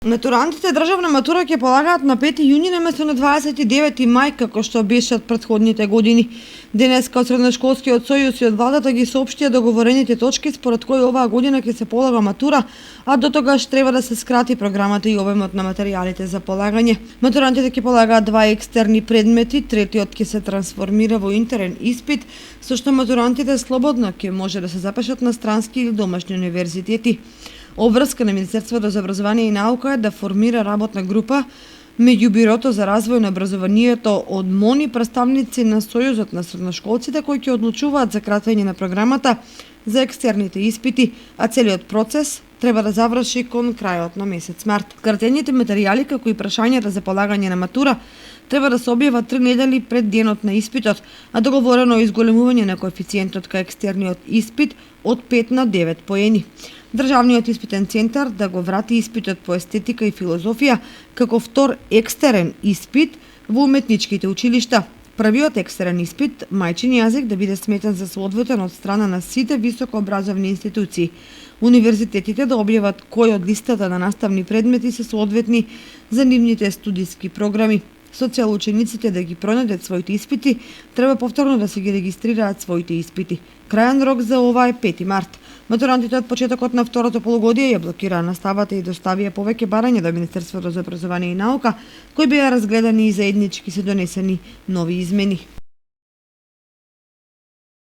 Матурантите државна матура ќе полагаат на 5 јуни наместо на 29 мај, како што беше од претходните години. Денеска од Средношколскиот сојуз и од владата ги соопштија договорените точки според кои оваа година ќе се полага матура, а до тогаш треба да се скрати програмата и обемот на материјалите за полагање. Матурантите ќе полагаат два екстерни предмети, третиот ќе се трансформира во интерен испит, со што матурантите слободно ќе може да се запишат на странски или домашни универзитети. Обврска на Министерството за образование и наука е да формира работна група меѓу Бирото за развој на образованието од МОН и представници на Сојузот на средношколците кои ќе одлучуваат за кратење на програмата за екстерните испити, а целиот процес треба да заврши кон крајот на месец март. Кратените материјали како и прашањата за полагање на матура треба да се објават 3 недели пред денот на испитот, а договорено е изголемување на коефициентот кај екстерниот испит од 5 на 9 поени. Државниот испитен центар да го врати испитот по естетика и филозофија како втор екстерен испит во уметничките училишта. Првиот екстерен испит, мајчин јазик, да биде сметен за соодветен од страна на сите високообразовни институции. Универзитетите да објават кои од листата на наставни предмети се соодветни за нивните студиски програми. Социјал учениците да ги пронудат своите испити, треба повторно да се ги регистрираат своите испити. Крајен рок за ова е 5 март. Матурантите од почетокот на второто полугодие ја блокираа наставата и доставија повеќе барања до Министерството за образование и наука, кои беа разгледани и заеднички се донесени нови измени.